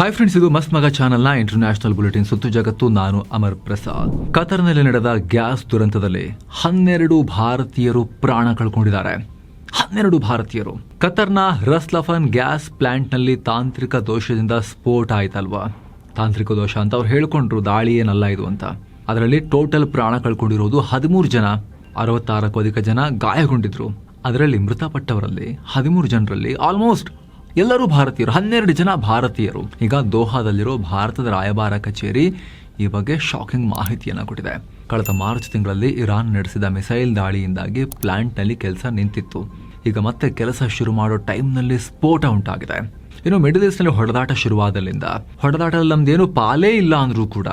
Hi friends, ಇದು ಮಸ್ತ್ ಮಗ ಚಾನೆಲ್ನ ಇಂಟರ್ನ್ಯಾಷನಲ್ ಬುಲೆಟಿನ್ ಸುತ್ತು ಜಗತ್ತು. ನಾನು ಅಮರ್ ಪ್ರಸಾದ್. ಕತರ್ನಲ್ಲಿ ನಡೆದ ಗ್ಯಾಸ್ ದುರಂತದಲ್ಲಿ 12 ಭಾರತೀಯರು ಪ್ರಾಣ ಕಳ್ಕೊಂಡಿದ್ದಾರೆ. 12 ಭಾರತೀಯರು. ಕತರ್ನ ರಸ್ಲಫನ್ ಗ್ಯಾಸ್ ಪ್ಲಾಂಟ್ನಲ್ಲಿ ತಾಂತ್ರಿಕ ದೋಷದಿಂದ ಸ್ಫೋಟ ಆಯ್ತಲ್ವಾ. ತಾಂತ್ರಿಕ ದೋಷ ಅಂತ ಅವ್ರು ಹೇಳ್ಕೊಂಡ್ರು, ದಾಳಿ ಏನಲ್ಲ ಇದು ಅಂತ. ಅದರಲ್ಲಿ ಟೋಟಲ್ ಪ್ರಾಣ ಕಳ್ಕೊಂಡಿರೋದು 13 ಜನ, 66ಕ್ಕೂ ಅಧಿಕ ಜನ ಗಾಯಗೊಂಡಿದ್ರು. ಅದರಲ್ಲಿ ಮೃತಪಟ್ಟವರಲ್ಲಿ 13 ಜನರಲ್ಲಿ ಆಲ್ಮೋಸ್ಟ್ ಎಲ್ಲರೂ ಭಾರತೀಯರು, 12 ಜನ ಭಾರತೀಯರು. ಈಗ ದೋಹಾದಲ್ಲಿರೋ ಭಾರತದ ರಾಯಭಾರ ಕಚೇರಿ ಈ ಬಗ್ಗೆ ಶಾಕಿಂಗ್ ಮಾಹಿತಿಯನ್ನು ಕೊಟ್ಟಿದೆ. ಕಳೆದ ಮಾರ್ಚ್ ತಿಂಗಳಲ್ಲಿ ಇರಾನ್ ನಡೆಸಿದ ಮಿಸೈಲ್ ದಾಳಿಯಿಂದಾಗಿ ಪ್ಲಾಂಟ್ನಲ್ಲಿ ಕೆಲಸ ನಿಂತಿತ್ತು. ಈಗ ಮತ್ತೆ ಕೆಲಸ ಶುರು ಮಾಡೋ ಟೈಮ್ನಲ್ಲಿ ಸ್ಫೋಟ ಉಂಟಾಗಿದೆ. ಇನ್ನು ಮಿಡಲ್ ಈಸ್ಟ್ನಲ್ಲಿ ಹೊಡೆದಾಟ ಶುರುವಾದಲ್ಲಿಂದ ಹೊಡೆದಾಟದಲ್ಲಿ ನಮ್ದೇನು ಪಾಲೇ ಇಲ್ಲ ಅಂದ್ರೂ ಕೂಡ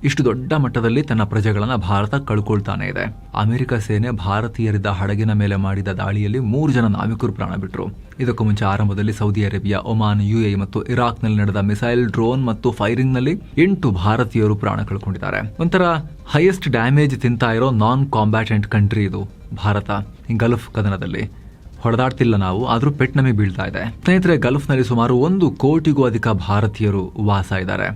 ಇಷ್ಟು ದೊಡ್ಡ ಮಟ್ಟದಲ್ಲಿ ತನ್ನ ಪ್ರಜೆಗಳನ್ನ ಭಾರತ ಕಳ್ಕೊಳ್ತಾನೆ ಇದೆ. ಅಮೆರಿಕ ಸೇನೆ ಭಾರತೀಯರಿದ್ದ ಹಡಗಿನ ಮೇಲೆ ಮಾಡಿದ ದಾಳಿಯಲ್ಲಿ 3 ಜನ ನಾವಿಕರು ಪ್ರಾಣ ಬಿಟ್ಟರು. ಇದಕ್ಕೂ ಮುಂಚೆ ಆರಂಭದಲ್ಲಿ ಸೌದಿ ಅರೇಬಿಯಾ, ಒಮಾನ್, ಯುಎಇ ಮತ್ತು ಇರಾಕ್ನಲ್ಲಿ ನಡೆದ ಮಿಸೈಲ್, ಡ್ರೋನ್ ಮತ್ತು ಫೈರಿಂಗ್ನಲ್ಲಿ 8 ಭಾರತೀಯರು ಪ್ರಾಣ ಕಳ್ಕೊಂಡಿದ್ದಾರೆ. ಒಂಥರ ಹೈಯೆಸ್ಟ್ ಡ್ಯಾಮೇಜ್ ತಿಂತಾ ಇರೋ ನಾನ್ ಕಾಂಬ್ಯಾಟೆಂಟ್ ಕಂಟ್ರಿ ಇದು ಭಾರತ. ಗಲ್ಫ್ ಕದನದಲ್ಲಿ ಹೊಡೆದಾಡ್ತಿಲ್ಲ ನಾವು, ಆದ್ರೂ ಪೆಟ್ ನಮಗೆ ಬೀಳ್ತಾ ಇದೆ. ಸ್ನೇಹಿತರೆ, ಗಲ್ಫ್ನಲ್ಲಿ ಸುಮಾರು 1 ಕೋಟಿಗೂ ಅಧಿಕ ಭಾರತೀಯರು ವಾಸ ಇದ್ದಾರೆ.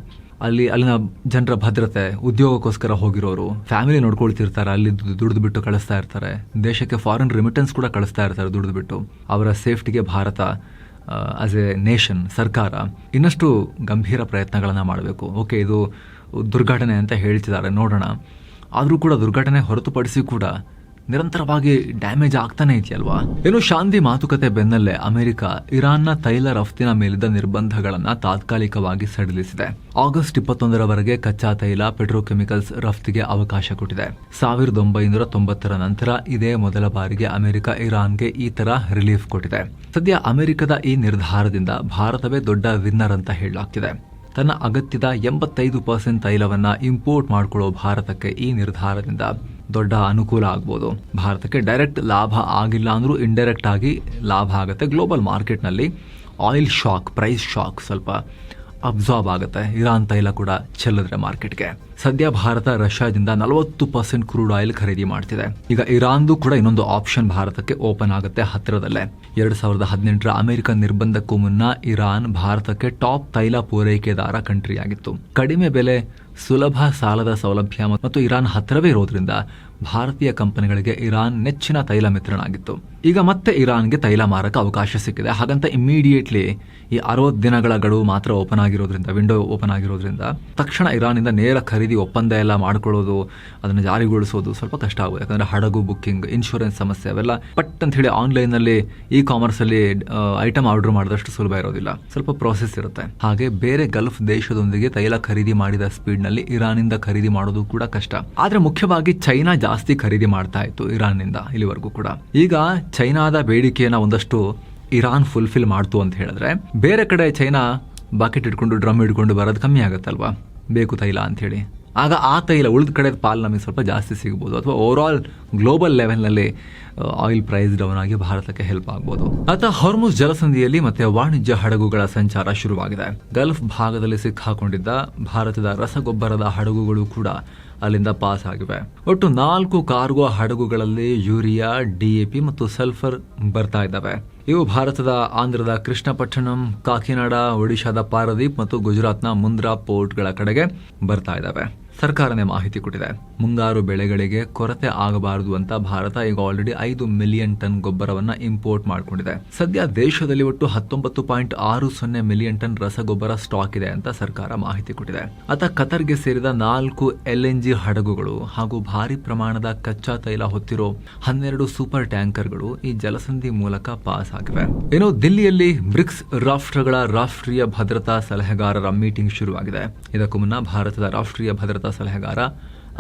ಅಲ್ಲಿನ ಜನರ ಭದ್ರತೆ, ಉದ್ಯೋಗಕ್ಕೋಸ್ಕರ ಹೋಗಿರೋರು, ಫ್ಯಾಮಿಲಿ ನೋಡ್ಕೊಳ್ತಿರ್ತಾರೆ, ಅಲ್ಲಿ ದುಡಿದು ಬಿಟ್ಟು ಕಳಿಸ್ತಾ ಇರ್ತಾರೆ. ದೇಶಕ್ಕೆ ಫಾರಿನ್ ರಿಮಿಟೆನ್ಸ್ ಕೂಡ ಕಳಿಸ್ತಾ ಇರ್ತಾರೆ ದುಡಿದು ಬಿಟ್ಟು. ಅವರ ಸೇಫ್ಟಿಗೆ ಭಾರತ ಆಸ್ ಎ ನೇಷನ್, ಸರ್ಕಾರ ಇನ್ನಷ್ಟು ಗಂಭೀರ ಪ್ರಯತ್ನಗಳನ್ನು ಮಾಡಬೇಕು. ಓಕೆ, ಇದು ದುರ್ಘಟನೆ ಅಂತ ಹೇಳ್ತಿದ್ದಾರೆ, ನೋಡೋಣ. ಆದರೂ ಕೂಡ ದುರ್ಘಟನೆ ಹೊರತುಪಡಿಸಿ ಕೂಡ ನಿರಂತರವಾಗಿ ಡ್ಯಾಮೇಜ್ ಆಗ್ತಾನೆ ಇದೆಯಲ್ವಾ. ಏನು ಶಾಂತಿ ಮಾತುಕತೆ ಬೆನ್ನಲ್ಲೇ ಅಮೆರಿಕ ಇರಾನ್ನ ತೈಲ ರಫ್ತಿನ ಮೇಲಿದ್ದ ನಿರ್ಬಂಧಗಳನ್ನ ತಾತ್ಕಾಲಿಕವಾಗಿ ಸಡಿಲಿಸಿದೆ. ಆಗಸ್ಟ್ 21ರವರೆಗೆ ಕಚ್ಚಾ ತೈಲ, ಪೆಟ್ರೋಕೆಮಿಕಲ್ಸ್ ರಫ್ತಿಗೆ ಅವಕಾಶ ಕೊಟ್ಟಿದೆ. 1990ರ ನಂತರ ಇದೇ ಮೊದಲ ಬಾರಿಗೆ ಅಮೆರಿಕ ಇರಾನ್ಗೆ ಈ ತರ ರಿಲೀಫ್ ಕೊಟ್ಟಿದೆ. ಸದ್ಯ ಅಮೆರಿಕದ ಈ ನಿರ್ಧಾರದಿಂದ ಭಾರತವೇ ದೊಡ್ಡ ವಿನ್ನರ್ ಅಂತ ಹೇಳಲಾಗ್ತಿದೆ. ತನ್ನ ಅಗತ್ಯದ 85% ತೈಲವನ್ನ ಇಂಪೋರ್ಟ್ ಮಾಡಿಕೊಳ್ಳೋ ಭಾರತಕ್ಕೆ ಈ ನಿರ್ಧಾರದಿಂದ ದೊಡ್ಡ ಅನುಕೂಲ ಆಗ್ಬೋದು. ಭಾರತಕ್ಕೆ ಡೈರೆಕ್ಟ್ ಲಾಭ ಆಗಿಲ್ಲ ಅಂದ್ರೂ ಇಂಡೈರೆಕ್ಟ್ ಆಗಿ ಲಾಭ ಆಗುತ್ತೆ. ಗ್ಲೋಬಲ್ ಮಾರ್ಕೆಟ್ನಲ್ಲಿ ಆಯಿಲ್ ಶಾಕ್, ಪ್ರೈಸ್ ಶಾಕ್ ಸ್ವಲ್ಪ ಅಬ್ಸಾರ್ಬ್ ಆಗುತ್ತೆ. ಇರಾನ್ ತೈಲ ಕೂಡ ಚೆಲ್ಲಿದ್ರೆ ಮಾರ್ಕೆಟ್ಗೆ. ಸದ್ಯ ಭಾರತ ರಷ್ಯಾದಿಂದ 40% ಕ್ರೂಡ್ ಆಯಿಲ್ ಖರೀದಿ ಮಾಡ್ತಿದೆ. ಈಗ ಇರಾನ್ದು ಕೂಡ ಇನ್ನೊಂದು ಆಪ್ಷನ್ ಭಾರತಕ್ಕೆ ಓಪನ್ ಆಗುತ್ತೆ ಹತ್ತಿರದಲ್ಲೇ. 2018ರ ಅಮೆರಿಕ ನಿರ್ಬಂಧಕ್ಕೂ ಮುನ್ನ ಇರಾನ್ ಭಾರತಕ್ಕೆ ಟಾಪ್ ತೈಲ ಪೂರೈಕೆದಾರ ಕಂಟ್ರಿ ಆಗಿತ್ತು. ಕಡಿಮೆ ಬೆಲೆ, ಸುಲಭ ಸಾಲದ ಸೌಲಭ್ಯ ಮತ್ತು ಇರಾನ್ ಹತ್ತಿರವೇ ಇರೋದ್ರಿಂದ ಭಾರತೀಯ ಕಂಪನಿಗಳಿಗೆ ಇರಾನ್ ನೆಚ್ಚಿನ ತೈಲ ಮಿತ್ರನಾಗಿತ್ತು. ಈಗ ಮತ್ತೆ ಇರಾನ್ಗೆ ತೈಲ ಮಾರಕ ಅವಕಾಶ ಸಿಕ್ಕಿದೆ. ಹಾಗಂತ ಇಮ್ಮಿಡಿಯೇಟ್ಲಿ ಈ 60 ದಿನಗಳ ಗಡುವು ಮಾತ್ರ ಓಪನ್ ಆಗಿರೋದ್ರಿಂದ, ವಿಂಡೋ ಓಪನ್ ಆಗಿರೋದ್ರಿಂದ ತಕ್ಷಣ ಇರಾನಿಂದ ನೇರ ಖರೀದಿ ಒಪ್ಪಂದ ಎಲ್ಲ ಮಾಡ್ಕೊಳ್ಳೋದು, ಅದನ್ನು ಜಾರಿಗೊಳಿಸೋದು ಸ್ವಲ್ಪ ಕಷ್ಟ ಆಗುತ್ತೆ. ಯಾಕಂದ್ರೆ ಹಡಗು ಬುಕ್ಕಿಂಗ್, ಇನ್ಶೂರೆನ್ಸ್ ಸಮಸ್ಯೆ ಅವೆಲ್ಲ ಪಟ್ ಅಂತ ಹೇಳಿ ಆನ್ಲೈನ್ನಲ್ಲಿ ಕಾಮರ್ಸ್ ಅಲ್ಲಿ ಐಟಮ್ ಆರ್ಡರ್ ಮಾಡಿದಷ್ಟು ಸುಲಭ ಇರೋದಿಲ್ಲ, ಸ್ವಲ್ಪ ಪ್ರೋಸೆಸ್ ಇರುತ್ತೆ. ಹಾಗೆ ಬೇರೆ ಗಲ್ಫ್ ದೇಶದೊಂದಿಗೆ ತೈಲ ಖರೀದಿ ಮಾಡಿದ ಸ್ಪೀಡ್ ನಲ್ಲಿ ಇರಾನಿಂದ ಖರೀದಿ ಮಾಡೋದು ಕೂಡ ಕಷ್ಟ. ಆದ್ರೆ ಮುಖ್ಯವಾಗಿ ಚೈನಾ ಜಾಸ್ತಿ ಖರೀದಿ ಮಾಡ್ತಾ ಇತ್ತು ಇರಾನ್ನಿಂದ ಇಲ್ಲಿವರೆಗೂ ಕೂಡ. ಈಗ ಚೈನಾದ ಬೇಡಿಕೆಯನ್ನ ಒಂದಷ್ಟು ಇರಾನ್ ಫುಲ್ಫಿಲ್ ಮಾಡ್ತು ಅಂತ ಹೇಳಿದ್ರೆ, ಬೇರೆ ಕಡೆ ಚೈನಾ ಬಾಕೆಟ್ ಇಟ್ಕೊಂಡು ಡ್ರಮ್ ಇಟ್ಕೊಂಡು ಬರೋದು ಕಮ್ಮಿ ಆಗುತ್ತಲ್ವಾ, ಬೇಕು ತೈಲ ಅಂತ ಹೇಳಿ. ಆಗ ಆ ತೈಲ ಉಳಿದ ಕಡೆ ಪಾಲ್ ನಮಗೆ ಸ್ವಲ್ಪ ಜಾಸ್ತಿ ಸಿಗ್ಬೋದು, ಅಥವಾ ಓವರ್ ಆಲ್ ಗ್ಲೋಬಲ್ ಲೆವೆಲ್ನಲ್ಲಿ ಆಯಿಲ್ ಪ್ರೈಸ್ ಡೌನ್ ಆಗಿ ಭಾರತಕ್ಕೆ ಹೆಲ್ಪ್ ಆಗ್ಬೋದು. ಅಥವಾ ಹಾರ್ಮುಜ್ ಜಲಸಂಧಿಯಲ್ಲಿ ಮತ್ತೆ ವಾಣಿಜ್ಯ ಹಡಗುಗಳ ಸಂಚಾರ ಶುರುವಾಗಿದೆ. ಗಲ್ಫ್ ಭಾಗದಲ್ಲಿ ಸಿಕ್ಕಾಕೊಂಡಿದ್ದ ಭಾರತದ ರಸಗೊಬ್ಬರದ ಹಡಗುಗಳು ಕೂಡ ಅಲ್ಲಿಂದ ಪಾಸ್ ಆಗಿವೆ. ಒಟ್ಟು 4 ಕಾರ್ಗೋ ಹಡಗುಗಳಲ್ಲಿ ಯೂರಿಯಾ, DAP ಮತ್ತು ಸಲ್ಫರ್ ಬರ್ತಾ ಇದ್ದಾವೆ. ಇವು ಭಾರತದ ಆಂಧ್ರದ ಕೃಷ್ಣಪಟ್ಟಣಂ, ಕಾಕಿನಾಡ, ಒಡಿಶಾದ ಪಾರದೀಪ್ ಮತ್ತು ಗುಜರಾತ್ನ ಮುಂದ್ರಾ ಪೋರ್ಟ್ಗಳ ಕಡೆಗೆ ಬರ್ತಾ ಇದ್ದಾವೆ. ಸರ್ಕಾರನೇ ಮಾಹಿತಿ ಕೊಟ್ಟಿದೆ. ಮುಂಗಾರು ಬೆಳೆಗಳಿಗೆ ಕೊರತೆ ಆಗಬಾರದು ಅಂತ ಭಾರತ ಈಗ ಆಲ್ರೆಡಿ 5 ಮಿಲಿಯನ್ ಟನ್ ಗೊಬ್ಬರವನ್ನ ಇಂಪೋರ್ಟ್ ಮಾಡಿಕೊಂಡಿದೆ. ಸದ್ಯ ದೇಶದಲ್ಲಿ ಒಟ್ಟು 19.60 ಮಿಲಿಯನ್ ಟನ್ ರಸಗೊಬ್ಬರ ಸ್ಟಾಕ್ ಇದೆ ಅಂತ ಸರ್ಕಾರ ಮಾಹಿತಿ ಕೊಟ್ಟಿದೆ. ಕತರ್ಗೆ ಸೇರಿದ 4 LNG ಹಡಗುಗಳು ಹಾಗೂ ಭಾರಿ ಪ್ರಮಾಣದ ಕಚ್ಚಾ ತೈಲ ಹೊತ್ತಿರೋ 12 ಸೂಪರ್ ಟ್ಯಾಂಕರ್ಗಳು ಈ ಜಲಸಂಧಿ ಮೂಲಕ ಪಾಸ್ ಆಗಿವೆ. ಇನ್ನು ದಿಲ್ಲಿಯಲ್ಲಿ ಬ್ರಿಕ್ಸ್ ರಾಷ್ಟ್ರಗಳ ರಾಷ್ಟ್ರೀಯ ಭದ್ರತಾ ಸಲಹೆಗಾರರ ಮೀಟಿಂಗ್ ಶುರುವಾಗಿದೆ. ಇದಕ್ಕೂ ಮುನ್ನ ಭಾರತದ ರಾಷ್ಟ್ರೀಯ ಭದ್ರತಾ ಸಲಹೆಗಾರ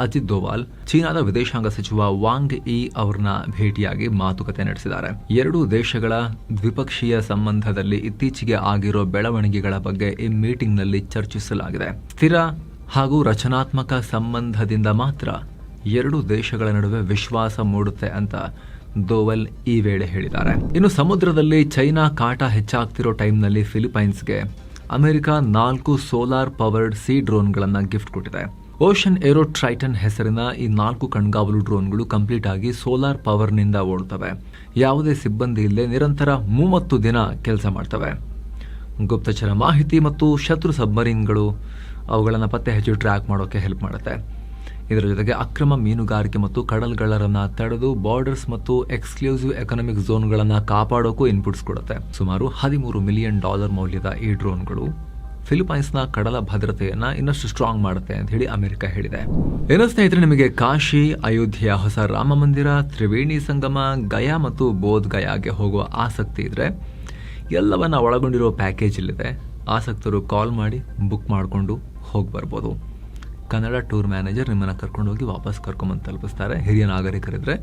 ಅಜಿತ್ ದೋವಾಲ್ ಚೀನಾದ ವಿದೇಶಾಂಗ ಸಚಿವ ವಾಂಗ್ ಯಿ ಅವರನ್ನ ಭೇಟಿಯಾಗಿ ಮಾತುಕತೆ ನಡೆಸಿದ್ದಾರೆ. 2 ದೇಶಗಳ ದ್ವಿಪಕ್ಷೀಯ ಸಂಬಂಧದಲ್ಲಿ ಇತ್ತೀಚೆಗೆ ಆಗಿರೋ ಬೆಳವಣಿಗೆಗಳ ಬಗ್ಗೆ ಈ ಮೀಟಿಂಗ್ ನಲ್ಲಿ ಚರ್ಚಿಸಲಾಗಿದೆ. ಸ್ಥಿರ ಹಾಗೂ ರಚನಾತ್ಮಕ ಸಂಬಂಧದಿಂದ ಮಾತ್ರ 2 ದೇಶಗಳ ನಡುವೆ ವಿಶ್ವಾಸ ಮೂಡುತ್ತೆ ಅಂತ ದೋವಲ್ ಈ ವೇಳೆ ಹೇಳಿದ್ದಾರೆ. ಇನ್ನು ಸಮುದ್ರದಲ್ಲಿ ಚೈನಾ ಕಾಟ ಹೆಚ್ಚಾಗ್ತಿರೋ ಟೈಮ್ನಲ್ಲಿ ಫಿಲಿಪೈನ್ಸ್ಗೆ ಅಮೆರಿಕ 4 ಸೋಲಾರ್ ಪವರ್ಡ್ ಸಿ ಡ್ರೋನ್ಗಳನ್ನು ಗಿಫ್ಟ್ ಕೊಟ್ಟಿದೆ. ಓಷನ್ ಏರೋ ಟ್ರೈಟನ್ ಹೆಸರಿನ ಈ 4 ಕಣ್ಗಾವಲು ಡ್ರೋನ್ಗಳು ಕಂಪ್ಲೀಟ್ ಆಗಿ ಸೋಲಾರ್ ಪವರ್ನಿಂದ ಓಡ್ತವೆ. ಯಾವುದೇ ಸಿಬ್ಬಂದಿ ಇಲ್ಲದೆ ನಿರಂತರ 30 ದಿನ ಕೆಲಸ ಮಾಡ್ತವೆ. ಗುಪ್ತಚರ ಮಾಹಿತಿ ಮತ್ತು ಶತ್ರು ಸಬ್ಮರೀನ್ಗಳು ಅವುಗಳನ್ನು ಪತ್ತೆ ಹಚ್ಚಿ ಟ್ರ್ಯಾಕ್ ಮಾಡೋಕೆ ಹೆಲ್ಪ್ ಮಾಡುತ್ತೆ. ಇದರ ಜೊತೆಗೆ ಅಕ್ರಮ ಮೀನುಗಾರಿಕೆ ಮತ್ತು ಕಡಲ್ಗಳ್ಳರನ್ನ ತಡೆದು ಬಾರ್ಡರ್ಸ್ ಮತ್ತು ಎಕ್ಸ್ಕ್ಲೂಸಿವ್ ಎಕನಾಮಿಕ್ ಝೋನ್ಗಳನ್ನು ಕಾಪಾಡೋಕ್ಕೂ ಇನ್ಪುಟ್ಸ್ ಕೊಡುತ್ತೆ. ಸುಮಾರು $13 ಮಿಲಿಯನ್ ಮೌಲ್ಯದ ಈ ಡ್ರೋನ್ಗಳು ಫಿಲಿಪೈನ್ಸ್ನ ಕಡಲ ಭದ್ರತೆಯನ್ನ ಇನ್ನಷ್ಟು ಸ್ಟ್ರಾಂಗ್ ಮಾಡುತ್ತೆ ಅಂತ ಹೇಳಿ ಅಮೆರಿಕ ಹೇಳಿದೆ. ಏನೋ ಸ್ನೇಹಿತರೆ, ನಿಮಗೆ ಕಾಶಿ, ಅಯೋಧ್ಯೆಯ ಹೊಸ ರಾಮ ಮಂದಿರ, ತ್ರಿವೇಣಿ ಸಂಗಮ, ಗಯಾ ಮತ್ತು ಬೋಧ್ ಗಯಾಗೆ ಹೋಗುವ ಆಸಕ್ತಿ ಇದ್ರೆ ಎಲ್ಲವನ್ನ ಒಳಗೊಂಡಿರೋ ಪ್ಯಾಕೇಜ್ ಇಲ್ಲಿದೆ. ಆಸಕ್ತರು ಕಾಲ್ ಮಾಡಿ ಬುಕ್ ಮಾಡಿಕೊಂಡು ಹೋಗಿ ಬರ್ಬೋದು. ಕನ್ನಡ ಟೂರ್ ಮ್ಯಾನೇಜರ್ ನಿಮ್ಮನ್ನು ಕರ್ಕೊಂಡು ಹೋಗಿ ವಾಪಸ್ ಕರ್ಕೊಂಬಂದು ತಲುಪಿಸ್ತಾರೆ. ಹಿರಿಯ ನಾಗರಿಕರಿದ್ರೆ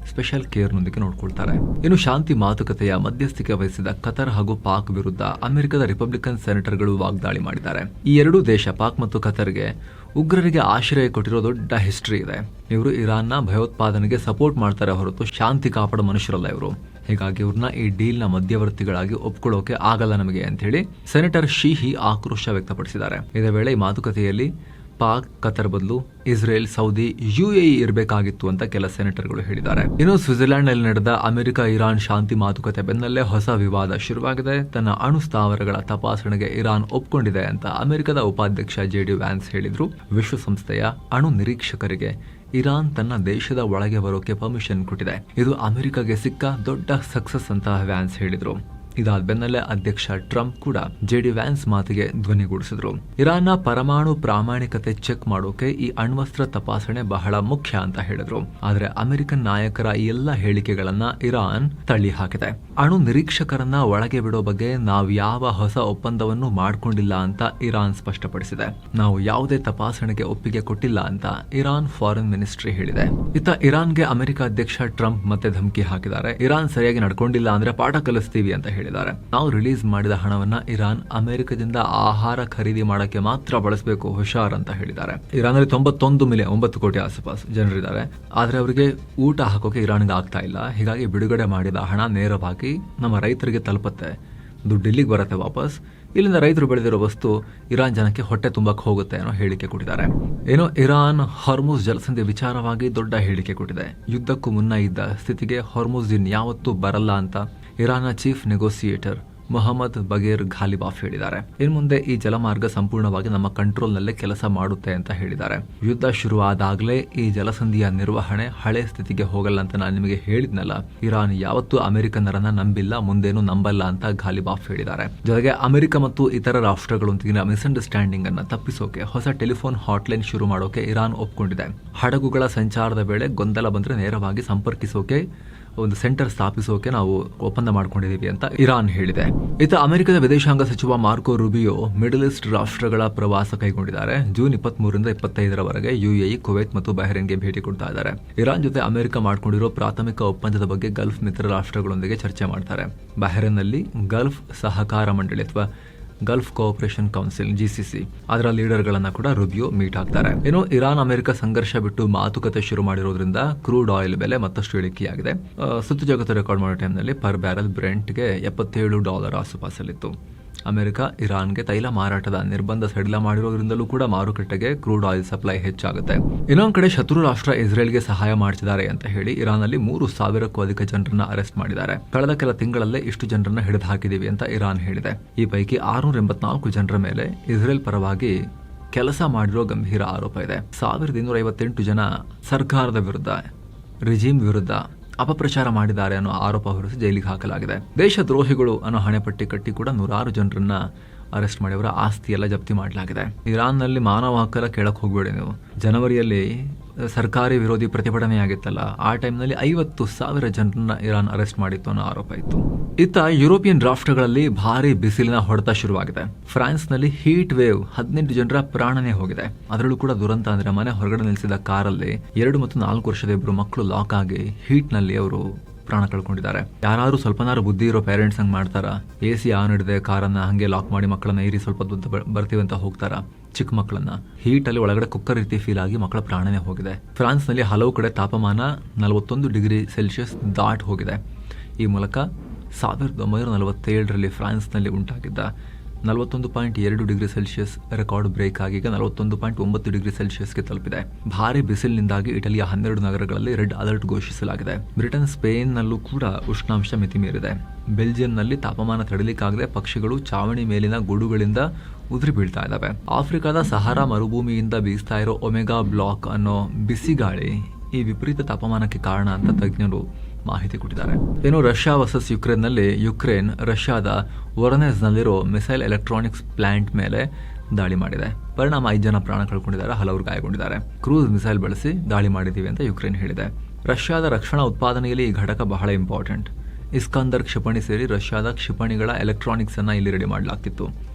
ಸ್ಪೆಷಲ್ ಕೇರ್ನೊಂದಿಗೆ ನೋಡ್ಕೊಳ್ತಾರೆ. ಇನ್ನು ಶಾಂತಿ ಮಾತುಕತೆಯ ಮಧ್ಯಸ್ಥಿಕೆ ವಹಿಸಿದ ಕತರ್ ಹಾಗೂ ಪಾಕ್ ವಿರುದ್ಧ ಅಮೆರಿಕದ ರಿಪಬ್ಲಿಕನ್ ಸೆನೆಟರ್ಗಳು ವಾಗ್ದಾಳಿ ಮಾಡಿದ್ದಾರೆ. ಈ ಎರಡೂ ದೇಶ, ಪಾಕ್ ಮತ್ತು ಕತರ್ಗೆ, ಉಗ್ರರಿಗೆ ಆಶ್ರಯ ಕೊಟ್ಟಿರೋ ದೊಡ್ಡ ಹಿಸ್ಟ್ರಿ ಇದೆ. ಇವರು ಇರಾನ್ನ ಭಯೋತ್ಪಾದನೆಗೆ ಸಪೋರ್ಟ್ ಮಾಡ್ತಾರೆ ಹೊರತು ಶಾಂತಿ ಕಾಪಾಡೋ ಮನುಷ್ಯರಲ್ಲ ಇವರು. ಹೀಗಾಗಿ ಇವ್ರನ್ನ ಈ ಡೀಲ್ನ ಮಧ್ಯವರ್ತಿಗಳಾಗಿ ಒಪ್ಕೊಳ್ಳೋಕೆ ಆಗಲ್ಲ ನಮಗೆ ಅಂತ ಹೇಳಿ ಸೆನೆಟರ್ ಶೀಹಿ ಆಕ್ರೋಶ ವ್ಯಕ್ತಪಡಿಸಿದ್ದಾರೆ. ಇದೇ ವೇಳೆ ಈ ಮಾತುಕತೆಯಲ್ಲಿ ಪಾಕ್, ಕತರ್ ಬದಲು ಇಸ್ರೇಲ್, ಸೌದಿ, UAE ಇರಬೇಕಾಗಿತ್ತು ಅಂತ ಕೆಲ ಸೆನೆಟರ್ಗಳು ಹೇಳಿದ್ದಾರೆ. ಇನ್ನು ಸ್ವಿಟ್ಜರ್ಲೆಂಡ್ ನಲ್ಲಿ ನಡೆದ ಅಮೆರಿಕ ಇರಾನ್ ಶಾಂತಿ ಮಾತುಕತೆ ಬೆನ್ನಲ್ಲೇ ಹೊಸ ವಿವಾದ ಶುರುವಾಗಿದೆ. ತನ್ನ ಅಣು ಸ್ಥಾವರಗಳ ತಪಾಸಣೆಗೆ ಇರಾನ್ ಒಪ್ಕೊಂಡಿದೆ ಅಂತ ಅಮೆರಿಕದ ಉಪಾಧ್ಯಕ್ಷ JD ವ್ಯಾನ್ಸ್ ಹೇಳಿದ್ರು. ವಿಶ್ವಸಂಸ್ಥೆಯ ಅಣು ನಿರೀಕ್ಷಕರಿಗೆ ಇರಾನ್ ತನ್ನ ದೇಶದ ಒಳಗೆ ಬರೋಕೆ ಪರ್ಮಿಷನ್ ಕೊಟ್ಟಿದೆ. ಇದು ಅಮೆರಿಕಗೆ ಸಿಕ್ಕ ದೊಡ್ಡ ಸಕ್ಸಸ್ ಅಂತ ವ್ಯಾನ್ಸ್ ಹೇಳಿದ್ರು. ಇದಾದ ಬೆನ್ನಲ್ಲೇ ಅಧ್ಯಕ್ಷ ಟ್ರಂಪ್ ಕೂಡ JD ವ್ಯಾನ್ಸ್ ಮಾತಿಗೆ ಧ್ವನಿಗೂಡಿಸಿದ್ರು. ಇರಾನ್ನ ಪರಮಾಣು ಪ್ರಾಮಾಣಿಕತೆ ಚೆಕ್ ಮಾಡೋಕೆ ಈ ಅಣ್ವಸ್ತ್ರ ತಪಾಸಣೆ ಬಹಳ ಮುಖ್ಯ ಅಂತ ಹೇಳಿದ್ರು. ಆದ್ರೆ ಅಮೆರಿಕನ್ ನಾಯಕರ ಈ ಎಲ್ಲ ಹೇಳಿಕೆಗಳನ್ನ ಇರಾನ್ ತಳ್ಳಿ ಹಾಕಿದೆ. ಅಣು ನಿರೀಕ್ಷಕರನ್ನ ಒಳಗೆ ಬಿಡೋ ಬಗ್ಗೆ ನಾವು ಯಾವ ಹೊಸ ಒಪ್ಪಂದವನ್ನು ಮಾಡ್ಕೊಂಡಿಲ್ಲ ಅಂತ ಇರಾನ್ ಸ್ಪಷ್ಟಪಡಿಸಿದೆ. ನಾವು ಯಾವುದೇ ತಪಾಸಣೆಗೆ ಒಪ್ಪಿಗೆ ಕೊಟ್ಟಿಲ್ಲ ಅಂತ ಇರಾನ್ ಫಾರಿನ್ ಮಿನಿಸ್ಟ್ರಿ ಹೇಳಿದೆ. ಇತ್ತ ಇರಾನ್ಗೆ ಅಮೆರಿಕ ಅಧ್ಯಕ್ಷ ಟ್ರಂಪ್ ಮತ್ತೆ ಧಮಕಿ ಹಾಕಿದ್ದಾರೆ. ಇರಾನ್ ಸರಿಯಾಗಿ ನಡ್ಕೊಂಡಿಲ್ಲ ಅಂದ್ರೆ ಪಾಠ ಕಲಿಸ್ತೀವಿ ಅಂತ ಹೇಳಿದ್ದಾರೆ. ನಾವು ರಿಲೀಸ್ ಮಾಡಿದ ಹಣವನ್ನ ಇರಾನ್ ಅಮೆರಿಕದಿಂದ ಆಹಾರ ಖರೀದಿ ಮಾಡಕ್ಕೆ ಮಾತ್ರ ಬಳಸಬೇಕು, ಹುಷಾರ್ ಅಂತ ಹೇಳಿದ್ದಾರೆ. ಇರಾನ್ನಲ್ಲಿ 91 ಮಿಲಿಯನ್ 9 ಕೋಟಿ ಆಸುಪಾಸು ಜನರಿದ್ದಾರೆ. ಆದ್ರೆ ಅವರಿಗೆ ಊಟ ಹಾಕೋಕೆ ಇರಾನ್ಗೆ ಆಗ್ತಾ ಇಲ್ಲ. ಹೀಗಾಗಿ ಬಿಡುಗಡೆ ಮಾಡಿದ ಹಣ ನೇರವಾಗಿ ನಮ್ಮ ರೈತರಿಗೆ ತಲುಪುತ್ತೆ. ದುಡ್ಡು ಇಲ್ಲಿಗೆ ಬರುತ್ತೆ ವಾಪಸ್. ಇಲ್ಲಿಂದ ರೈತರು ಬೆಳೆದಿರೋ ವಸ್ತು ಇರಾನ್ ಜನಕ್ಕೆ ಹೊಟ್ಟೆ ತುಂಬಕ್ಕೆ ಹೋಗುತ್ತೆ ಅನ್ನೋ ಹೇಳಿಕೆ ಕೊಟ್ಟಿದ್ದಾರೆ. ಏನೋ ಇರಾನ್ ಹಾರ್ಮುಜ್ ಜಲಸಂಧಿ ವಿಚಾರವಾಗಿ ದೊಡ್ಡ ಹೇಳಿಕೆ ಕೊಟ್ಟಿದೆ. ಯುದ್ಧಕ್ಕೂ ಮುನ್ನ ಇದ್ದ ಸ್ಥಿತಿಗೆ ಹಾರ್ಮುಜ್ ಯಾವತ್ತೂ ಬರಲ್ಲ ಅಂತ ಇರಾನ್ನ ಚೀಫ್ ನೆಗೋಸಿಯೇಟರ್ ಮೊಹಮ್ಮದ್ ಬಗೇರ್ ಘಾಲಿಬಾಫ್ ಹೇಳಿದ್ದಾರೆ. ಇನ್ನು ಮುಂದೆ ಈ ಜಲಮಾರ್ಗ ಸಂಪೂರ್ಣವಾಗಿ ನಮ್ಮ ಕಂಟ್ರೋಲ್ನಲ್ಲೇ ಕೆಲಸ ಮಾಡುತ್ತೆ ಅಂತ ಹೇಳಿದ್ದಾರೆ. ಯುದ್ಧ ಶುರುವಾದಾಗಲೇ ಈ ಜಲಸಂಧಿಯ ನಿರ್ವಹಣೆ ಹಳೆ ಸ್ಥಿತಿಗೆ ಹೋಗಲ್ಲ ಅಂತ ನಾನು ನಿಮಗೆ ಹೇಳಿದ್ನಲ್ಲ. ಇರಾನ್ ಯಾವತ್ತೂ ಅಮೆರಿಕನ್ನರನ್ನ ನಂಬಿಲ್ಲ, ಮುಂದೇನು ನಂಬಲ್ಲ ಅಂತ ಘಾಲಿಬಾಫ್ ಹೇಳಿದ್ದಾರೆ. ಜೊತೆಗೆ ಅಮೆರಿಕ ಮತ್ತು ಇತರ ರಾಷ್ಟ್ರಗಳೊಂದಿಗಿನ ಮಿಸ್ಅಂಡರ್ಸ್ಟ್ಯಾಂಡಿಂಗ್ ಅನ್ನ ತಪ್ಪಿಸೋಕೆ ಹೊಸ ಟೆಲಿಫೋನ್ ಹಾಟ್ಲೈನ್ ಶುರು ಮಾಡೋಕೆ ಇರಾನ್ ಒಪ್ಕೊಂಡಿದೆ. ಹಡಗುಗಳ ಸಂಚಾರದ ವೇಳೆ ಗೊಂದಲ ಬಂದ್ರೆ ನೇರವಾಗಿ ಸಂಪರ್ಕಿಸೋಕೆ ಒಂದು ಸೆಂಟರ್ ಸ್ಥಾಪಿಸೋಕೆ ನಾವು ಒಪ್ಪಂದ ಮಾಡ್ಕೊಂಡಿದ್ದೀವಿ ಅಂತ ಇರಾನ್ ಹೇಳಿದೆ. ಇತ್ತ ಅಮೆರಿಕದ ವಿದೇಶಾಂಗ ಸಚಿವ ಮಾರ್ಕೋ ರೂಬಿಯೋ ಮಿಡಲ್ ಈಸ್ಟ್ ರಾಷ್ಟ್ರಗಳ ಪ್ರವಾಸ ಕೈಗೊಂಡಿದ್ದಾರೆ. ಜೂನ್ 23ರಿಂದ 25ರವರೆಗೆ UAE, ಕುವೈತ್ ಮತ್ತು ಬಹ್ರೇನ್ಗೆ ಭೇಟಿ ಕೊಡ್ತಾ ಇದ್ದಾರೆ. ಇರಾನ್ ಜೊತೆ ಅಮೆರಿಕ ಮಾಡ್ಕೊಂಡಿರೋ ಪ್ರಾಥಮಿಕ ಒಪ್ಪಂದದ ಬಗ್ಗೆ ಗಲ್ಫ್ ಮಿತ್ರ ರಾಷ್ಟ್ರಗಳೊಂದಿಗೆ ಚರ್ಚೆ ಮಾಡ್ತಾರೆ. ಬಹ್ರೇನ್ನಲ್ಲಿ ಗಲ್ಫ್ ಸಹಕಾರ ಮಂಡಳಿ ಅಥವಾ ಗಲ್ಫ್ ಕೋಆಪರೇಷನ್ ಕೌನ್ಸಿಲ್ GCC ಅದರ ಲೀಡರ್ಗಳನ್ನ ಕೂಡ ರೂಬಿಯೋ ಮೀಟ್ ಆಗ್ತಾರೆ. ಏನೋ ಇರಾನ್ ಅಮೆರಿಕ ಸಂಘರ್ಷ ಬಿಟ್ಟು ಮಾತುಕತೆ ಶುರು ಮಾಡಿರೋದ್ರಿಂದ ಕ್ರೂಡ್ ಆಯಿಲ್ ಬೆಲೆ ಮತ್ತಷ್ಟು ಇಳಿಕೆಯಾಗಿದೆ. ಸುತ್ತು ಜಗತ್ತು ರೆಕಾರ್ಡ್ ಮಾಡೋ ಟೈಮ್ನಲ್ಲಿ ಪರ್ ಬ್ಯಾರಲ್ ಬ್ರೆಂಟ್ಗೆ $77 ಆಸುಪಾಸಲ್ಲಿತ್ತು. ಅಮೆರಿಕ ಇರಾನ್ಗೆ ತೈಲ ಮಾರಾಟದ ನಿರ್ಬಂಧ ಸಡಿಲ ಮಾಡಿರೋದ್ರಿಂದಲೂ ಕೂಡ ಮಾರುಕಟ್ಟೆಗೆ ಕ್ರೂಡ್ ಆಯಿಲ್ ಸಪ್ಲೈ ಹೆಚ್ಚಾಗುತ್ತೆ. ಇನ್ನೊಂದು ಕಡೆ ಶತ್ರು ರಾಷ್ಟ್ರ ಇಸ್ರೇಲ್ಗೆ ಸಹಾಯ ಮಾಡ್ತಿದ್ದಾರೆ ಅಂತ ಹೇಳಿ ಇರಾನ್ನಲ್ಲಿ 3,000ಕ್ಕೂ ಅಧಿಕ ಜನರನ್ನ ಅರೆಸ್ಟ್ ಮಾಡಿದ್ದಾರೆ. ಕಳೆದ ಕೆಲ ತಿಂಗಳಲ್ಲೇ ಇಷ್ಟು ಜನರನ್ನ ಹಿಡಿದು ಹಾಕಿದೀವಿ ಅಂತ ಇರಾನ್ ಹೇಳಿದೆ. ಈ ಪೈಕಿ 684 ಜನರ ಮೇಲೆ ಇಸ್ರೇಲ್ ಪರವಾಗಿ ಕೆಲಸ ಮಾಡಿರೋ ಗಂಭೀರ ಆರೋಪ ಇದೆ. 1258 ಜನ ಸರ್ಕಾರದ ವಿರುದ್ಧ, ರಿಜಿಮ್ ವಿರುದ್ಧ ಅಪಪ್ರಚಾರ ಮಾಡಿದ್ದಾರೆ ಅನ್ನೋ ಆರೋಪ ಹೊರಿಸಿ ಜೈಲಿಗೆ ಹಾಕಲಾಗಿದೆ. ದೇಶದ್ರೋಹಿಗಳು ಅನ್ನೋ ಹಣೆಪಟ್ಟಿ ಕಟ್ಟಿ ಕೂಡ 106 ಜನರನ್ನ ಅರೆಸ್ಟ್ ಮಾಡಿ ಅವರ ಆಸ್ತಿ ಎಲ್ಲ ಜಪ್ತಿ ಮಾಡಲಾಗಿದೆ. ಇರಾನ್ನಲ್ಲಿ ಮಾನವ ಹಕ್ಕರ ಕೇಳಕ್ ಹೋಗ್ಬೇಡಿ ನೀವು. ಜನವರಿಯಲ್ಲಿ ಸರ್ಕಾರಿ ವಿರೋಧಿ ಪ್ರತಿಭಟನೆ ಆಗಿತ್ತಲ್ಲ, ಆ ಟೈಮ್ನಲ್ಲಿ 50,000 ಜನರನ್ನ ಇರಾನ್ ಅರೆಸ್ಟ್ ಮಾಡಿತ್ತು ಅನ್ನೋ ಆರೋಪ ಇತ್ತು. ಇತ್ತ ಯುರೋಪಿಯನ್ ರಾಷ್ಟ್ರಗಳಲ್ಲಿ ಭಾರಿ ಬಿಸಿಲಿನ ಹೊಡೆತ ಶುರುವಾಗಿದೆ. ಫ್ರಾನ್ಸ್ನಲ್ಲಿ ಹೀಟ್ ವೇವ್ 18 ಜನರ ಪ್ರಾಣನೇ ಹೋಗಿದೆ. ಅದರಲ್ಲೂ ಕೂಡ ದುರಂತ ಅಂದ್ರೆ ಮನೆ ಹೊರಗಡೆ ನಿಲ್ಲಿಸಿದ ಕಾರಲ್ಲಿ 2 ಮತ್ತು 4 ವರ್ಷದ ಇಬ್ಬರು ಮಕ್ಕಳು ಲಾಕ್ ಆಗಿ ಹೀಟ್ ನಲ್ಲಿ ಅವರು ಪ್ರಾಣ ಕಳ್ಕೊಂಡಿದ್ದಾರೆ. ಯಾರು ಸ್ವಲ್ಪನಾರು ಬುದ್ಧಿ ಇರೋ ಪೇರೆಂಟ್ಸ್ ಹಂಗೆ ಮಾಡ್ತಾರ? AC ಆನ್ ಹಿಡಿದೆ ಕಾರನ್ನ ಹಂಗೆ ಲಾಕ್ ಮಾಡಿ ಮಕ್ಕಳನ್ನ ಏರಿ ಸ್ವಲ್ಪ ಬರ್ತೀವಿ ಅಂತ ಹೋಗ್ತಾರ. ಚಿಕ್ಕ ಮಕ್ಕಳನ್ನ ಹೀಟ್ ಅಲ್ಲಿ ಒಳಗಡೆ ಕುಕ್ಕರ್ ರೀತಿ ಫೀಲ್ ಆಗಿ ಮಕ್ಕಳ ಪ್ರಾಣನೇ ಹೋಗಿದೆ. ಫ್ರಾನ್ಸ್ ನಲ್ಲಿ ಹಲವು ಕಡೆ ತಾಪಮಾನ 41 ಡಿಗ್ರಿ ಸೆಲ್ಸಿಯಸ್ ದಾಟ್ ಹೋಗಿದೆ. ಈ ಮೂಲಕ 1947ರಲ್ಲಿ ಫ್ರಾನ್ಸ್ನಲ್ಲಿ ಉಂಟಾಗಿದ್ದ 41.2 ಡಿಗ್ರಿ ಸೆಲ್ಸಿಯಸ್ ರೆಕಾರ್ಡ್ ಬ್ರೇಕ್ ಆಗಿ ಈಗ 41.9 ಡಿಗ್ರಿ ಸೆಲ್ಸಿಯಸ್ಗೆ ತಲುಪಿದೆ. ಭಾರಿ ಬಿಸಿಲಿನಿಂದಾಗಿ ಇಟಲಿಯ 12 ನಗರಗಳಲ್ಲಿ ರೆಡ್ ಅಲರ್ಟ್ ಘೋಷಿಸಲಾಗಿದೆ. ಬ್ರಿಟನ್, ಸ್ಪೇನ್ನಲ್ಲೂ ಕೂಡ ಉಷ್ಣಾಂಶ ಮಿತಿ ಮೀರಿದೆ. ಬೆಲ್ಜಿಯಂನಲ್ಲಿ ತಾಪಮಾನ ತಡೆಯಲಿಕ್ಕಾಗದೆ ಪಕ್ಷಿಗಳು ಚಾವಣಿ ಮೇಲಿನ ಗೂಡುಗಳಿಂದ ಉದುರಿ ಬೀಳ್ತಾ ಇದ್ದಾವೆ. ಆಫ್ರಿಕಾದ ಸಹಾರಾ ಮರುಭೂಮಿಯಿಂದ ಬೀಸ್ತಾ ಇರೋ ಒಮೆಗಾ ಬ್ಲಾಕ್ ಅನ್ನೋ ಬಿಸಿಗಾಳಿ ಈ ವಿಪರೀತ ತಾಪಮಾನಕ್ಕೆ ಕಾರಣ ಅಂತ ತಜ್ಞರು ಮಾಹಿತಿ ಕೊಟ್ಟಿದ್ದಾರೆ. ಇನ್ನು ರಷ್ಯಾ ವರ್ಸಸ್ ಯುಕ್ರೇನ್ನಲ್ಲಿ ಯುಕ್ರೇನ್ ರಷ್ಯಾದ ವೊರನೆಜ್ನಲ್ಲಿರೋ ಮಿಸೈಲ್ ಎಲೆಕ್ಟ್ರಾನಿಕ್ಸ್ ಪ್ಲಾಂಟ್ ಮೇಲೆ ದಾಳಿ ಮಾಡಿದೆ. ಪರಿಣಾಮ 5 ಜನ ಪ್ರಾಣ ಕಳ್ಕೊಂಡಿದ್ದಾರೆ, ಹಲವರು ಗಾಯಗೊಂಡಿದ್ದಾರೆ. ಕ್ರೂಸ್ ಮಿಸೈಲ್ ಬಳಸಿ ದಾಳಿ ಮಾಡಿದ್ದೀವಿ ಅಂತ ಯುಕ್ರೇನ್ ಹೇಳಿದೆ. ರಷ್ಯಾದ ರಕ್ಷಣಾ ಉತ್ಪಾದನೆಯಲ್ಲಿ ಈ ಘಟಕ ಬಹಳ ಇಂಪಾರ್ಟೆಂಟ್. ಇಸ್ಕಾಂದರ್ ಕ್ಷಿಪಣಿ ಸೇರಿ ರಷ್ಯಾದ ಕ್ಷಿಪಣಿಗಳ ಎಲೆಕ್ಟ್ರಾನಿಕ್ಸ್ ಅನ್ನ ಇಲ್ಲಿ ರೆಡಿ ಮಾಡಲಾಗ್ತಿತ್ತು.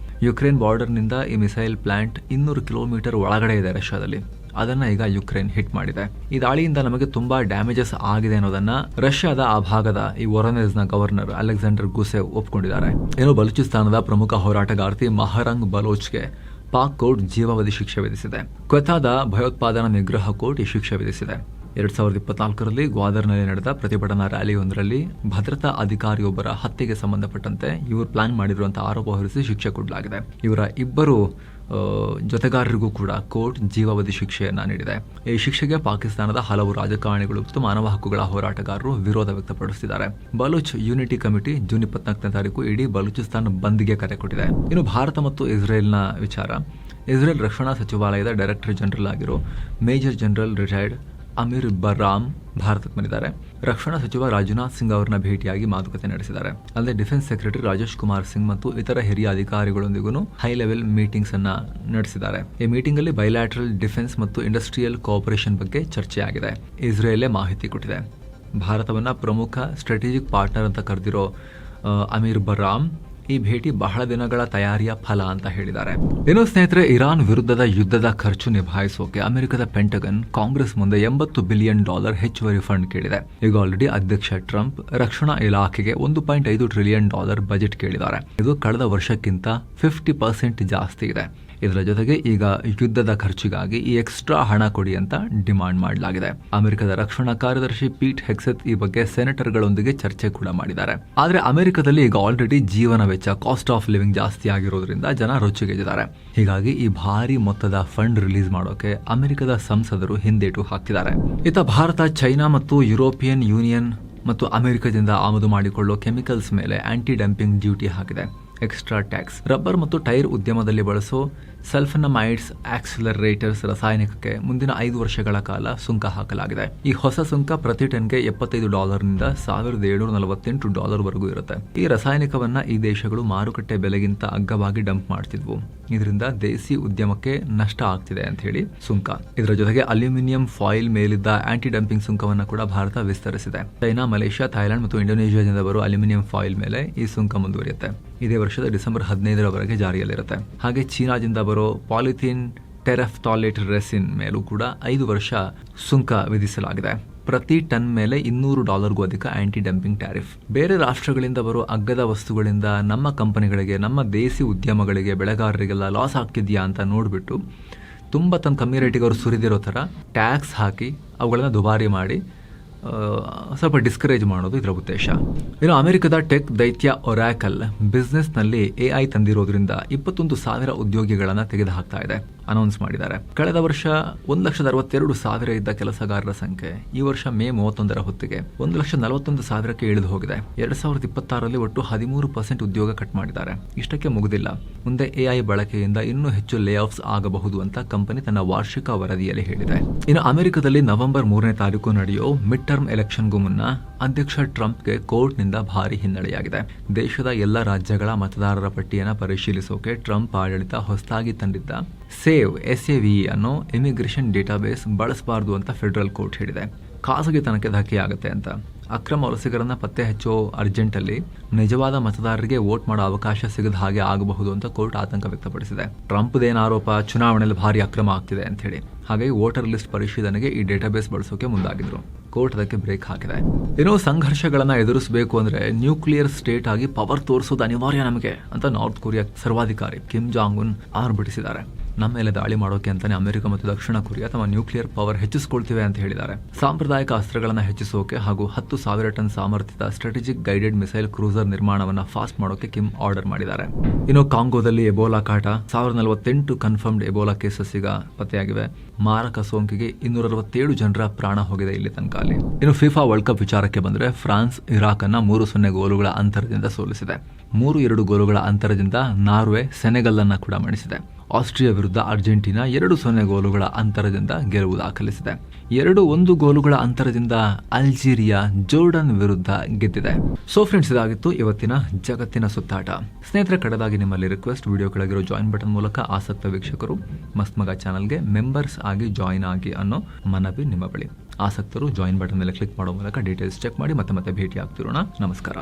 ಯುಕ್ರೇನ್ ಬಾರ್ಡರ್ನಿಂದ ಈ ಮಿಸೈಲ್ ಪ್ಲಾಂಟ್ 200 ಕಿಲೋಮೀಟರ್ ಒಳಗಡೆ ಇದೆ ರಷ್ಯಾದಲ್ಲಿ. ಅದನ್ನ ಈಗ ಯುಕ್ರೇನ್ ಹಿಟ್ ಮಾಡಿದೆ. ಈ ದಾಳಿಯಿಂದ ನಮಗೆ ತುಂಬಾ ಡ್ಯಾಮೇಜಸ್ ಆಗಿದೆ ಅನ್ನೋದನ್ನ ರಷ್ಯಾದ ಆ ಭಾಗದ ಈ ವೊರನೆಜ್ನ ಗವರ್ನರ್ ಅಲೆಕ್ಸಾಂಡರ್ ಗುಸೆವ್ ಒಪ್ಕೊಂಡಿದ್ದಾರೆ. ಏನು ಬಲೂಚಿಸ್ತಾನದ ಪ್ರಮುಖ ಹೋರಾಟಗಾರ್ತಿ ಮಹರಂಗ್ ಬಲೋಚ್ಗೆ ಪಾಕ್ ಕೋರ್ಟ್ ಜೀವಾವಧಿ ಶಿಕ್ಷೆ ವಿಧಿಸಿದೆ. ಕ್ವೆತಾದ ಭಯೋತ್ಪಾದನಾ ನಿಗ್ರಹ ಕೋರ್ಟ್ ಈ ಶಿಕ್ಷೆ ವಿಧಿಸಿದೆ. 2024ರಲ್ಲಿ ಗ್ವಾದರ್ನಲ್ಲಿ ನಡೆದ ಪ್ರತಿಭಟನಾ ರ್ಯಾಲಿಯೊಂದರಲ್ಲಿ ಭದ್ರತಾ ಅಧಿಕಾರಿಯೊಬ್ಬರ ಹತ್ಯೆಗೆ ಸಂಬಂಧಪಟ್ಟಂತೆ ಇವರು ಪ್ಲಾನ್ ಮಾಡಿರುವಂತಹ ಆರೋಪ ಹೊರಿಸಿ ಶಿಕ್ಷೆ ಕೊಡಲಾಗಿದೆ. ಇವರ ಇಬ್ಬರು ಜೊತೆಗಾರರಿಗೂ ಕೂಡ ಕೋರ್ಟ್ ಜೀವಾವಧಿ ಶಿಕ್ಷೆಯನ್ನ ನೀಡಿದೆ. ಈ ಶಿಕ್ಷೆಗೆ ಪಾಕಿಸ್ತಾನದ ಹಲವು ರಾಜಕಾರಣಿಗಳು ಮತ್ತು ಮಾನವ ಹಕ್ಕುಗಳ ಹೋರಾಟಗಾರರು ವಿರೋಧ ವ್ಯಕ್ತಪಡಿಸಿದ್ದಾರೆ. ಬಲೂಚ್ ಯೂನಿಟಿ ಕಮಿಟಿ ಜೂನ್ 24ನೇ ತಾರೀಕು ಇಡೀ ಬಲೂಚಿಸ್ತಾನ ಬಂದ್ಗೆ ಕರೆ ಕೊಟ್ಟಿದೆ. ಇನ್ನು ಭಾರತ ಮತ್ತು ಇಸ್ರೇಲ್ನ ವಿಚಾರ. ಇಸ್ರೇಲ್ ರಕ್ಷಣಾ ಸಚಿವಾಲಯದ ಡೈರೆಕ್ಟರ್ ಜನರಲ್ ಆಗಿರೋ ಮೇಜರ್ ಜನರಲ್ ರಿಟೈರ್ಡ್ ಅಮೀರ್ ಬರಾಮ್ ಭಾರತಕ್ಕೆ ಬಂದಿದ್ದಾರೆ. ರಕ್ಷಣಾ ಸಚಿವ ರಾಜನಾಥ್ ಸಿಂಗ್ ಅವರನ್ನ ಭೇಟಿಯಾಗಿ ಮಾತುಕತೆ ನಡೆಸಿದ್ದಾರೆ. ಅಲ್ಲದೆ ಡಿಫೆನ್ಸ್ ಸೆಕ್ರೆಟರಿ ರಾಜೇಶ್ ಕುಮಾರ್ ಸಿಂಗ್ ಮತ್ತು ಇತರ ಹಿರಿಯ ಅಧಿಕಾರಿಗಳೊಂದಿಗೂ ಹೈ ಲೆವೆಲ್ ಮೀಟಿಂಗ್ಸ್ ಅನ್ನ ನಡೆಸಿದ್ದಾರೆ. ಈ ಮೀಟಿಂಗ್ ಅಲ್ಲಿ ಬೈಲ್ಯಾಟ್ರಲ್ ಡಿಫೆನ್ಸ್ ಮತ್ತು ಇಂಡಸ್ಟ್ರಿಯಲ್ ಕೋಆಪರೇಷನ್ ಬಗ್ಗೆ ಚರ್ಚೆಯಾಗಿದೆ. ಇಸ್ರೇಲ್ ಮಾಹಿತಿ ಕೊಟ್ಟಿದೆ. ಭಾರತವನ್ನ ಪ್ರಮುಖ ಸ್ಟ್ರಾಟಜಿಕ್ ಪಾರ್ಟ್ನರ್ ಅಂತ ಕರೆದಿರೋ ಅಮೀರ್ ಬರಾಮ್ ಈ ಭೇಟಿ ಬಹಳ ದಿನಗಳ ತಯಾರಿಯ ಫಲ ಅಂತ ಹೇಳಿದ್ದಾರೆ. ಇನ್ನು ಸ್ನೇಹಿತರೆ, ಇರಾನ್ ವಿರುದ್ಧದ ಯುದ್ಧದ ಖರ್ಚು ನಿಭಾಯಿಸೋಕೆ ಅಮೆರಿಕದ ಪೆಂಟಗನ್ ಕಾಂಗ್ರೆಸ್ ಮುಂದೆ $80 ಬಿಲಿಯನ್ ಹೆಚ್ಚುವರಿ ಫಂಡ್ ಕೇಳಿದೆ. ಈಗ ಆಲ್ರೆಡಿ ಅಧ್ಯಕ್ಷ ಟ್ರಂಪ್ ರಕ್ಷಣಾ ಇಲಾಖೆಗೆ $1.5 ಟ್ರಿಲಿಯನ್ ಬಜೆಟ್ ಕೇಳಿದ್ದಾರೆ. ಇದು ಕಳೆದ ವರ್ಷಕ್ಕಿಂತ 50% ಜಾಸ್ತಿ ಇದೆ. ಇದರ ಜೊತೆಗೆ ಈಗ ಯುದ್ಧದ ಖರ್ಚಿಗಾಗಿ ಈ ಎಕ್ಸ್ಟ್ರಾ ಹಣ ಕೊಡಿ ಅಂತ ಡಿಮಾಂಡ್ ಮಾಡಲಾಗಿದೆ. ಅಮೆರಿಕದ ರಕ್ಷಣಾ ಕಾರ್ಯದರ್ಶಿ ಪೀಟ್ ಹೆಕ್ಸೆತ್ ಈ ಬಗ್ಗೆ ಸೆನೆಟರ್ಗಳೊಂದಿಗೆ ಚರ್ಚೆ ಕೂಡ ಮಾಡಿದ್ದಾರೆ. ಆದ್ರೆ ಅಮೆರಿಕದಲ್ಲಿ ಈಗ ಆಲ್ರೆಡಿ ಜೀವನ ವೆಚ್ಚ, ಕಾಸ್ಟ್ ಆಫ್ ಲಿವಿಂಗ್ ಜಾಸ್ತಿ ಆಗಿರೋದ್ರಿಂದ ಜನ ರೊಚ್ಚಿಗೆದ್ದಿದ್ದಾರೆ. ಹೀಗಾಗಿ ಈ ಭಾರಿ ಮೊತ್ತದ ಫಂಡ್ ರಿಲೀಸ್ ಮಾಡೋಕೆ ಅಮೆರಿಕದ ಸಂಸದರು ಹಿಂದೇಟು ಹಾಕ್ತಿದ್ದಾರೆ. ಇತ್ತ ಭಾರತ, ಚೈನಾ ಮತ್ತು ಯುರೋಪಿಯನ್ ಯೂನಿಯನ್ ಮತ್ತು ಅಮೆರಿಕದಿಂದ ಆಮದು ಮಾಡಿಕೊಳ್ಳೋ ಕೆಮಿಕಲ್ಸ್ ಮೇಲೆ ಆಂಟಿ ಡಂಪಿಂಗ್ ಡ್ಯೂಟಿ ಹಾಕಿದೆ. Extra tax. ರಬ್ಬರ್ ಮತ್ತು ಟೈರ್ ಉದ್ಯಮದಲ್ಲಿ ಬಳಸೋ ಸಲ್ಫನಮೈಡ್ಸ್ ಆಕ್ಸಿಲರೇಟರ್ಸ್ ರಾಸಾಯನಿಕಕ್ಕೆ ಮುಂದಿನ 5 ವರ್ಷಗಳ ಕಾಲ ಸುಂಕ ಹಾಕಲಾಗಿದೆ. ಈ ಹೊಸ ಸುಂಕ ಪ್ರತಿ ಟನ್ಗೆ $75 ನಿಂದ $1,748 ವರೆಗೂ ಇರುತ್ತೆ. ಈ ರಾಸಾಯನಿಕವನ್ನ ಈ ದೇಶಗಳು ಮಾರುಕಟ್ಟೆ ಬೆಲೆಗಿಂತ ಅಗ್ಗವಾಗಿ ಡಂಪ್ ಮಾಡ್ತಿದ್ವು. ಇದರಿಂದ ದೇಸಿ ಉದ್ಯಮಕ್ಕೆ ನಷ್ಟ ಆಗ್ತಿದೆ ಅಂತ ಹೇಳಿ ಸುಂಕ. ಇದರ ಜೊತೆಗೆ ಅಲ್ಯೂಮಿನಿಯಂ ಫಾಯಿಲ್ ಮೇಲಿದ್ದ ಆಂಟಿ ಡಂಪಿಂಗ್ ಸುಂಕವನ್ನ ಕೂಡ ಭಾರತ ವಿಸ್ತರಿಸಿದೆ. ಚೈನಾ, ಮಲೇಷ್ಯಾ, ಥೈಲ್ಯಾಂಡ್ ಮತ್ತು ಇಂಡೋನೇಷಿಯಾದಿಂದ ಬರುವ ಅಲ್ಯೂಮಿನಿಯಂ ಫಾಯಿಲ್ ಮೇಲೆ ಈ ಸುಂಕ ಮುಂದುವರಿಯುತ್ತೆ. ಇದೇ ವರ್ಷದ ಡಿಸೆಂಬರ್ 15ರವರೆಗೆ ಜಾರಿಯಲ್ಲಿರುತ್ತೆ. ಹಾಗೆ ಚೀನಾದಿಂದ ಬರೋ ಪಾಲಿಥೀನ್ ಟೆರೆಫ್ಟಾಲೇಟ್ ರೆಸಿನ್ ಮೇಲೂ ಕೂಡ 5 ವರ್ಷ ಸುಂಕ ವಿಧಿಸಲಾಗಿದೆ. ಪ್ರತಿ ಟನ್ ಮೇಲೆ $200ಗೂ ಅಧಿಕ ಆಂಟಿ ಡಂಪಿಂಗ್ ಟ್ಯಾರಿಫ್. ಬೇರೆ ರಾಷ್ಟ್ರಗಳಿಂದ ಬರೋ ಅಗ್ಗದ ವಸ್ತುಗಳಿಂದ ನಮ್ಮ ಕಂಪನಿಗಳಿಗೆ, ನಮ್ಮ ದೇಸಿ ಉದ್ಯಮಗಳಿಗೆ, ಬೆಳೆಗಾರರಿಗೆಲ್ಲ ಲಾಸ್ ಆಗ್ತಿದ್ಯಾ ಅಂತ ನೋಡಿಬಿಟ್ಟು ತುಂಬ ಕಮ್ಮಿ ರೇಟಿಗೆ ಅವರು ಸುರಿದಿರೋ ಥರ ಟ್ಯಾಕ್ಸ್ ಹಾಕಿ ಅವುಗಳನ್ನು ದುಬಾರಿ ಮಾಡಿ ಸ್ವಲ್ಪ ಡಿಸ್ಕರೇಜ್ ಮಾಡೋದು ಇದರ ಉದ್ದೇಶ. ಇನ್ನು ಅಮೆರಿಕದ ಟೆಕ್ ದೈತ್ಯ ಒರಾಕಲ್ ಬಿಸ್ನೆಸ್ನಲ್ಲಿ AI ತಂದಿರೋದ್ರಿಂದ 21,000 ಉದ್ಯೋಗಿಗಳನ್ನು ತೆಗೆದುಹಾಕ್ತಾ ಇದೆ ಅನೌನ್ಸ್ ಮಾಡಿದ್ದಾರೆ. ಕಳೆದ ವರ್ಷ 1,62,000 ಇದ್ದ ಕೆಲಸಗಾರರ ಸಂಖ್ಯೆ ಈ ವರ್ಷ ಮೇ 31ರ ಹೊತ್ತಿಗೆ 1,41,000ಕ್ಕೆ ಇಳಿದು ಹೋಗಿದೆ. 2026ರಲ್ಲಿ ಒಟ್ಟು 13% ಉದ್ಯೋಗ ಕಟ್ ಮಾಡಿದ್ದಾರೆ. ಇಷ್ಟಕ್ಕೆ ಮುಗಿದಿಲ್ಲ. ಮುಂದೆ AI ಬಳಕೆಯಿಂದ ಇನ್ನೂ ಹೆಚ್ಚು ಲೇ ಆಫ್ಸ್ ಆಗಬಹುದು ಅಂತ ಕಂಪನಿ ತನ್ನ ವಾರ್ಷಿಕ ವರದಿಯಲ್ಲಿ ಹೇಳಿದೆ. ಇನ್ನು ಅಮೆರಿಕದಲ್ಲಿ ನವೆಂಬರ್ 3ನೇ ತಾರೀಕು ನಡೆಯೋ ಮಿಡ್ ಟರ್ಮ್ ಎಲೆಕ್ಷನ್ಗೂ ಮುನ್ನ ಅಧ್ಯಕ್ಷ ಟ್ರಂಪ್ಗೆ ಕೋರ್ಟ್ನಿಂದ ಭಾರಿ ಹಿನ್ನಡೆಯಾಗಿದೆ. ದೇಶದ ಎಲ್ಲ ರಾಜ್ಯಗಳ ಮತದಾರರ ಪಟ್ಟಿಯನ್ನು ಪರಿಶೀಲಿಸೋಕೆ ಟ್ರಂಪ್ ಆಡಳಿತ ಹೊಸದಾಗಿ ತಂದಿದ್ದ SAVE ಅನ್ನೋ ಇಮಿಗ್ರೇಷನ್ ಡೇಟಾಬೇಸ್ ಬಳಸಬಾರದು ಅಂತ ಫೆಡರಲ್ ಕೋರ್ಟ್ ಹೇಳಿದೆ. ಖಾಸಗಿತನಕ್ಕೆ ಧಕ್ಕೆಯಾಗುತ್ತೆ ಅಂತ. ಅಕ್ರಮ ವಲಸಿಗರನ್ನ ಪತ್ತೆ ಹಚ್ಚೋ ಅರ್ಜೆಂಟಲ್ಲಿ ನಿಜವಾದ ಮತದಾರರಿಗೆ ವೋಟ್ ಮಾಡೋ ಅವಕಾಶ ಸಿಗದ ಹಾಗೆ ಆಗಬಹುದು ಅಂತ ಕೋರ್ಟ್ ಆತಂಕ ವ್ಯಕ್ತಪಡಿಸಿದೆ. ಟ್ರಂಪ್ದೇನ ಆರೋಪ ಚುನಾವಣೆಯಲ್ಲಿ ಭಾರಿ ಅಕ್ರಮ ಆಗ್ತಿದೆ ಅಂತ ಹೇಳಿ. ಹಾಗಾಗಿ ವೋಟರ್ ಲಿಸ್ಟ್ ಪರಿಶೀಲನೆಗೆ ಈ ಡೇಟಾಬೇಸ್ ಬಳಸೋಕೆ ಮುಂದಾಗಿದ್ರು. ಕೋರ್ಟ್ ಅದಕ್ಕೆ ಬ್ರೇಕ್ ಹಾಕಿದೆ. ಏನೋ ಸಂಘರ್ಷಗಳನ್ನ ಎದುರಿಸಬೇಕು ಅಂದ್ರೆ ನ್ಯೂಕ್ಲಿಯರ್ ಸ್ಟೇಟ್ ಆಗಿ ಪವರ್ ತೋರಿಸೋದು ಅನಿವಾರ್ಯ ನಮಗೆ ಅಂತ ನಾರ್ತ್ ಕೊರಿಯಾ ಸರ್ವಾಧಿಕಾರಿ ಕಿಮ್ ಜಾಂಗ್ ಉನ್ ಆರ್ಭಟಿಸಿದ್ದಾರೆ. ನಮ್ಮ ಮೇಲೆ ದಾಳಿ ಮಾಡೋಕೆ ಅಂತಾನೆ ಅಮೆರಿಕ ಮತ್ತು ದಕ್ಷಿಣ ಕೊರಿಯಾ ತಮ್ಮ ನ್ಯೂಕ್ಲಿಯರ್ ಪವರ್ ಹೆಚ್ಚಿಸಿಕೊಳ್ತಿವೆ ಅಂತ ಹೇಳಿದ್ದಾರೆ. ಸಾಂಪ್ರದಾಯಿಕ ಅಸ್ತ್ರಗಳನ್ನು ಹೆಚ್ಚಿಸೋಕೆ ಹಾಗೂ 10,000 ಟನ್ ಸಾಮರ್ಥ್ಯದ ಸ್ಟ್ರಾಟಜಿಕ್ ಗೈಡೆಡ್ ಮಿಸೈಲ್ ಕ್ರೂಸರ್ ನಿರ್ಮಾಣವನ್ನ ಫಾಸ್ಟ್ ಮಾಡೋಕೆ ಕಿಮ್ ಆರ್ಡರ್ ಮಾಡಿದ್ದಾರೆ. ಇನ್ನು ಕಾಂಗೋದಲ್ಲಿ ಎಬೋಲಾ ಕಾಟ 1048 ಕನ್ಫರ್ಮ್ಡ್ ಎಬೋಲಾ ಕೇಸಸ್ ಈಗ ಪತ್ತೆಯಾಗಿವೆ. ಮಾರಕ ಸೋಂಕಿಗೆ 267 ಜನರ ಪ್ರಾಣ ಹೋಗಿದೆ ಇಲ್ಲಿ ತನಕ. ಇನ್ನು ಫಿಫಾ ವರ್ಲ್ಡ್ ಕಪ್ ವಿಚಾರಕ್ಕೆ ಬಂದ್ರೆ ಫ್ರಾನ್ಸ್ ಇರಾಕ್ ಅನ್ನ 3-0 ಗೋಲುಗಳ ಅಂತರದಿಂದ ಸೋಲಿಸಿದೆ. 3-2 ಗೋಲುಗಳ ಅಂತರದಿಂದ ನಾರ್ವೆ ಸೆನೆಗಲ್ ಅನ್ನ ಕೂಡ ಮಣಿಸಿದೆ. ಆಸ್ಟ್ರಿಯಾ ವಿರುದ್ಧ ಅರ್ಜೆಂಟೀನಾ 2-0 ಗೋಲುಗಳ ಅಂತರದಿಂದ ಗೆಲುವು ದಾಖಲಿಸಿದೆ. 2-1 ಗೋಲುಗಳ ಅಂತರದಿಂದ ಅಲ್ಜೀರಿಯಾ ಜೋರ್ಡನ್ ವಿರುದ್ಧ ಗೆದ್ದಿದೆ. ಸೊ ಫ್ರೆಂಡ್ಸ್, ಇದಾಗಿತ್ತು ಇವತ್ತಿನ ಜಗತ್ತಿನ ಸುತ್ತಾಟ. ಸ್ನೇಹಿತರೆ, ಕಡೆದಾಗಿ ನಿಮ್ಮಲ್ಲಿ ರಿಕ್ವೆಸ್ಟ್, ವಿಡಿಯೋ ಕೆಳಗಿರೋ ಜಾಯಿನ್ ಬಟನ್ ಮೂಲಕ ಆಸಕ್ತ ವೀಕ್ಷಕರು ಮಸ್ತ್ ಮಗ ಚಾನಲ್ಗೆ ಮೆಂಬರ್ಸ್ ಆಗಿ ಜಾಯಿನ್ ಆಗಿ ಅನ್ನೋ ಮನವಿ ನಿಮ್ಮ ಬಳಿ. ಆಸಕ್ತರು ಜಾಯಿನ್ ಬಟನ್ ಮೇಲೆ ಕ್ಲಿಕ್ ಮಾಡೋ ಮೂಲಕ ಡೀಟೇಲ್ಸ್ ಚೆಕ್ ಮಾಡಿ ಮತ್ತೆ ಭೇಟಿ ಆಗ್ತಿರೋಣ. ನಮಸ್ಕಾರ.